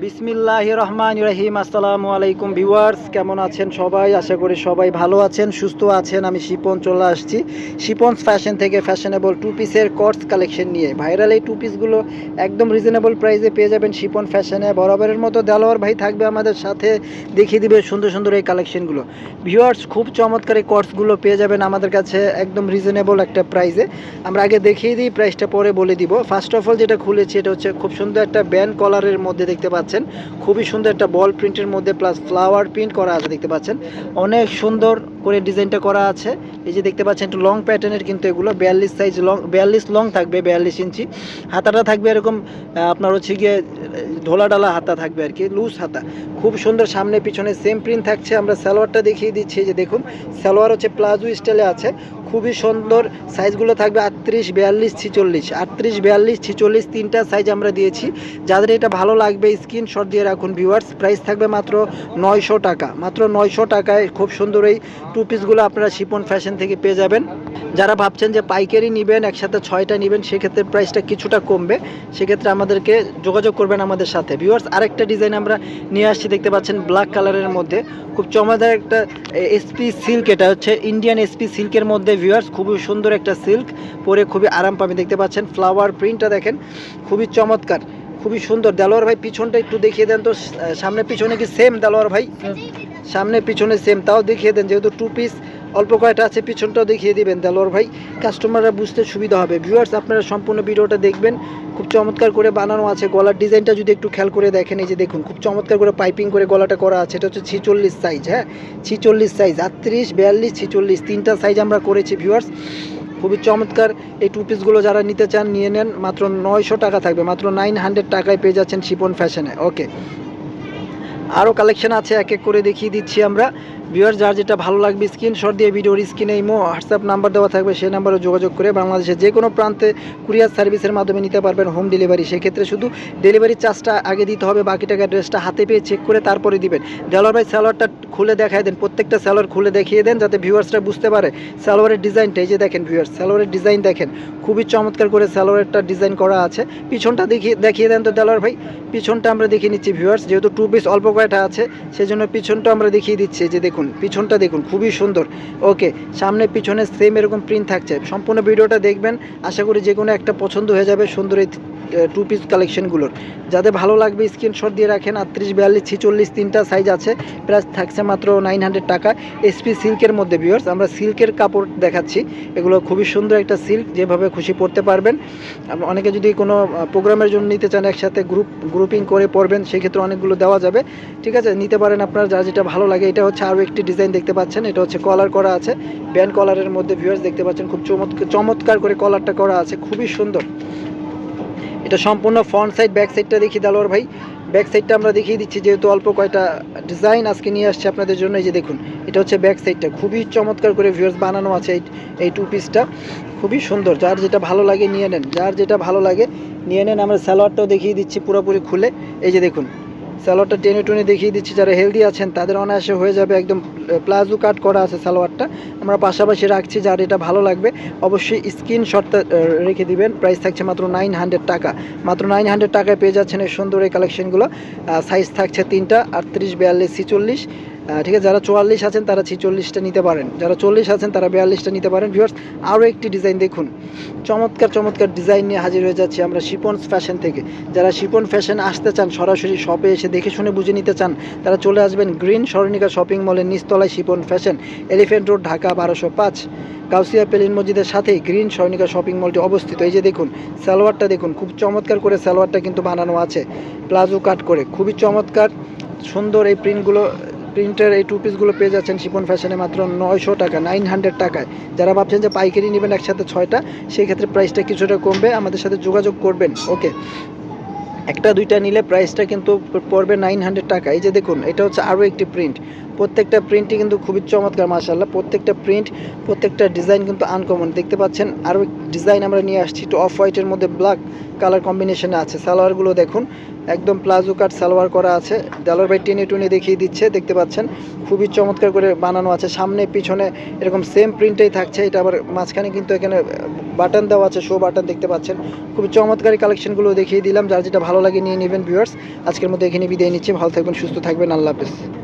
বিসমিল্লাহির রহমানির রহিম। আসসালামু আলাইকুম ভিউয়ার্স, কেমন আছেন সবাই? আশা করি সবাই ভালো আছেন, সুস্থ আছেন। আমি শিপন চলে আসছি শিপনস ফ্যাশন থেকে ফ্যাশনেবল টু পিসের কটস কালেকশন নিয়ে। ভাইরাল এই টু পিসগুলো একদম রিজনেবল প্রাইসে পেয়ে যাবেন শিপন ফ্যাশনে। বরাবরের মতো দেলোয়ার ভাই থাকবে আমাদের সাথে, দেখিয়ে দিবে সুন্দর সুন্দর এই কালেকশনগুলো। ভিউয়ার্স, খুব চমৎকার এই কটসগুলো পেয়ে যাবেন আমাদের কাছে একদম রিজনেবল একটা প্রাইসে। আমরা আগে দেখিয়ে দিই, প্রাইসটা পরে বলে দিব। ফার্স্ট অফ অল যেটা খুলেছি এটা হচ্ছে খুব সুন্দর একটা ব্যান্ড কলারের মধ্যে দেখতে পাচ্ছেন, খুবই সুন্দর একটা বল প্রিন্টের মধ্যে প্লাস ফ্লাওয়ার প্রিন্ট করা আছে দেখতে পাচ্ছেন। অনেক সুন্দর করে ডিজাইনটা করা আছে। এই যে দেখতে পাচ্ছেন একটু লং প্যাটার্নের, কিন্তু এগুলো 42 সাইজ লং, 42 লং থাকবে, 42 ইঞ্চি। হাতাটা থাকবে এরকম আপনার হচ্ছে গিয়ে ঢোলা ডালা হাতা থাকবে আর কি, লুজ হাতা। খুব সুন্দর সামনে পিছনে সেম প্রিন্ট থাকছে। আমরা সালোয়ারটা দেখিয়ে দিচ্ছি, যে দেখুন সালোয়ার হচ্ছে প্লাজো স্টাইলে আছে, খুবই সুন্দর। সাইজগুলো থাকবে 38, 42, 46, 38, 42, 46 তিনটা সাইজ আমরা দিয়েছি। যাদের এটা ভালো লাগবে স্ক্রিনশট দিয়ে রাখুন ভিউয়ার্স। প্রাইস থাকবে মাত্র 900 টাকা, মাত্র 900 টাকায় খুব সুন্দর এই টু পিসগুলো আপনারা শিপন ফ্যাশন থেকে পেয়ে যাবেন। যারা ভাবছেন যে পাইকারি নেবেন, একসাথে 6টা নেবেন, সেক্ষেত্রে প্রাইসটা কিছুটা কমবে, সেক্ষেত্রে আমাদেরকে যোগাযোগ করবেন আমাদের সাথে। ভিউয়ার্স, আরেকটা ডিজাইন আমরা নিয়ে আসছি, দেখতে পাচ্ছেন ব্ল্যাক কালারের মধ্যে খুব চমৎকার একটা এসপি সিল্ক। এটা হচ্ছে ইন্ডিয়ান এসপি সিল্কের মধ্যে ভিউয়ার্স, খুবই সুন্দর একটা সিল্ক, পরে খুবই আরাম পাবেন। দেখতে পাচ্ছেন ফ্লাওয়ার প্রিন্টটা দেখেন, খুবই চমৎকার, খুবই সুন্দর। দেলোয়ার ভাই পিছনটা একটু দেখিয়ে দেন তো, সামনে পিছনে কি সেম দেলোয়ার ভাই? সামনে পিছনে সেম, তাও দেখিয়ে দেন, যেহেতু টু পিস অল্প কয়টা আছে, পিছনটাও দেখিয়ে দিবেন দেলোয়ার ভাই, কাস্টমাররা বুঝতে সুবিধা হবে। ভিউয়ার্স, আপনারা সম্পূর্ণ ভিডিওটা দেখবেন, খুব চমৎকার করে বানানো আছে। গলার ডিজাইনটা যদি একটু খেয়াল করে দেখেন, এই যে দেখুন খুব চমৎকার করে পাইপিং করে গলাটা করা আছে। এটা হচ্ছে 46 সাইজ, হ্যাঁ 46 সাইজ, 38, 42, 46 তিনটা সাইজ আমরা করেছি ভিউয়ার্স। খুবই চমৎকার এই টু পিসগুলো যারা নিতে চান নিয়ে নেন, মাত্র 900 টাকা থাকবে, মাত্র 900 টাকায় পেয়ে যাচ্ছেন শিপন ফ্যাশনে। ওকে, আরও কালেকশন আছে, এক এক করে দেখিয়ে দিচ্ছি আমরা। ভিউয়ার্স, যার যেটা ভালো লাগবে স্ক্রিনশট দিয়ে ভিডিওর স্ক্রিনে ইমো হোয়াটসঅ্যাপ নাম্বার দেওয়া থাকবে, সেই নাম্বারে যোগাযোগ করে বাংলাদেশের যে কোনো প্রান্তে কুরিয়ার সার্ভিসের মাধ্যমে নিতে পারবেন, হোম ডেলিভারি। সেক্ষেত্রে শুধু ডেলিভারি চার্জটা আগে দিতে হবে, বাকি টাকা ড্রেসটা হাতে পেয়ে চেক করে তারপরে দিবেন। দেলোয়ার ভাই সালোয়ারটা খুলে দেখায় দেন, প্রত্যেকটা সালোয়ার খুলে দেখিয়ে দেন, যাতে ভিউয়ার্সরা বুঝতে পারে সালোয়ারের ডিজাইনটা। এই যে দেখেন ভিউয়ার্স, সালোয়ারের ডিজাইন দেখেন, খুবই চমৎকার করে সালোয়ারটা ডিজাইন করা আছে। পিছনটা দেখিয়ে দেন তো দেলোয়ার ভাই, পিছনটা আমরা দেখিয়ে নিচ্ছি ভিউয়ার্স, যেহেতু টু পিস অল্প কয়টা আছে সেজন্য পিছনটা আমরা দেখিয়ে দিচ্ছি। যে দেখুন পিছনটা দেখুন, খুবই সুন্দর। ওকে, সামনে পিছনে সেম এরকম প্রিন্ট থাকছে। সম্পূর্ণ ভিডিওটা দেখবেন, আশা করি যে কোনো একটা পছন্দ হয়ে যাবে সুন্দর এই টু পিস কালেকশনগুলোর। যাদের ভালো লাগবে স্ক্রিনশট দিয়ে রাখেন। 38, 42, 46 তিনটা সাইজ আছে। প্রাইস থাকছে মাত্র 900 টাকা। এসপি সিল্কের মধ্যে ভিউয়ার্স, আমরা সিল্কের কাপড় দেখাচ্ছি, এগুলো খুবই সুন্দর একটা সিল্ক, যেভাবে খুশি পরতে পারবেন। অনেকে যদি কোনো প্রোগ্রামের জন্য নিতে চান, একসাথে গ্রুপিং করে পরবেন, সেক্ষেত্রে অনেকগুলো দেওয়া যাবে। ঠিক আছে, নিতে পারেন আপনার যার যেটা ভালো লাগে। এটা হচ্ছে আরও একটি ডিজাইন দেখতে পাচ্ছেন, এটা হচ্ছে কলার করা আছে, ব্যান্ড কলারের মধ্যে ভিউয়ার্স দেখতে পাচ্ছেন, খুব চমৎকার করে কলারটা করা আছে, খুবই সুন্দর। এটা সম্পূর্ণ ফ্রন্ট সাইড, ব্যাক সাইডটা দেখি দেলোয়ার ভাই। ব্যাক সাইডটা আমরা দেখিয়ে দিচ্ছি, যেহেতু অল্প কয়টা ডিজাইন আজকে নিয়ে আসছে আপনাদের জন্য। এই যে দেখুন, এটা হচ্ছে ব্যাক সাইডটা, খুবই চমৎকার করে ভিউয়ার্স বানানো আছে এই টু পিসটা, খুবই সুন্দর। যার যেটা ভালো লাগে নিয়ে নেন, যার যেটা ভালো লাগে নিয়ে নেন। আমরা সালোয়ারটাও দেখিয়ে দিচ্ছি পুরোপুরি খুলে। এই যে দেখুন সালোয়ারটা টেনে টুনে দেখিয়ে দিচ্ছি, যারা হেলদি আছেন তাদের অনায়াসে হয়ে যাবে, একদম প্লাজো কাট করা আছে সালোয়ারটা। আমরা পাশাপাশি রাখছি, যার এটা ভালো লাগবে অবশ্যই স্ক্রিনশটটা রেখে দিবেন। প্রাইস থাকছে মাত্র 900 টাকা, মাত্র 900 টাকায় পেয়ে যাচ্ছেন এই সুন্দর এই কালেকশনগুলো। সাইজ থাকছে তিনটা, 38, 42, 46। ঠিক আছে, যারা 44 আছেন তারা 46টা নিতে পারেন, যারা 40 আছেন তারা 42টা নিতে পারেন। ভিউয়ার্স, আরও একটি ডিজাইন দেখুন, চমৎকার চমৎকার ডিজাইন নিয়ে হাজির হয়ে যাচ্ছি আমরা শিপনস ফ্যাশন থেকে। যারা শিপন ফ্যাশন আসতে চান, সরাসরি শপে এসে দেখে শুনে বুঝে নিতে চান, তারা চলে আসবেন গ্রিন স্বর্ণিকা শপিং মলের নিচতলায় Shipon fashion, elephant road, Dhaka 1205। Gausia পেলিন মসজিদের সাথেই গ্রিন স্বর্ণিকা শপিং মলটি অবস্থিত। এই যে দেখুন সালোয়ারটা দেখুন, খুব চমৎকার করে সালোয়ারটা কিন্তু বানানো আছে, প্লাজো কাট করে, খুবই চমৎকার সুন্দর। এই প্রিন্টের এই টু পিসগুলো পেয়ে যাচ্ছেন শিপন ফ্যাশনে মাত্র 900 টাকা, 900 টাকায়। যারা ভাবছেন যে পাইকারি নেবেন একসাথে 6টা, সেই ক্ষেত্রে প্রাইসটা কিছুটা কমবে, আমাদের সাথে যোগাযোগ করবেন। ওকে, একটা দুইটা নিলে প্রাইসটা কিন্তু পড়বে 900 টাকা। এই যে দেখুন, এটা হচ্ছে আরও একটি প্রিন্ট, প্রত্যেকটা প্রিন্টই কিন্তু খুবই চমৎকার মাশাআল্লাহ। প্রত্যেকটা প্রিন্ট, প্রত্যেকটা ডিজাইন কিন্তু আনকমন। দেখতে পাচ্ছেন আরও ডিজাইন আমরা নিয়ে আসছি, একটু অফ হোয়াইটের মধ্যে ব্ল্যাক কালার কম্বিনেশনে আছে। সালোয়ারগুলো দেখুন, একদম প্লাজো কাট সালোয়ার করা আছে। দেলোয়ার ভাই টেনে টুনে দেখিয়ে দিচ্ছে, দেখতে পাচ্ছেন খুবই চমৎকার করে বানানো আছে। সামনে পিছনে এরকম সেম প্রিন্টেই থাকছে। এটা আবার মাঝখানে কিন্তু এখানে বাটন দেওয়া আছে, শো বাটন দেখতে পাচ্ছেন। খুবই চমৎকার কালেকশনগুলো দেখিয়ে দিলাম, যার যেটা ভালো লাগে নিয়ে নেবেন ভিউয়ার্স। আজকের মধ্যে এখানে বিদায় নিচ্ছি, ভালো থাকবেন, সুস্থ থাকবেন, আল্লাহ হাফেজ।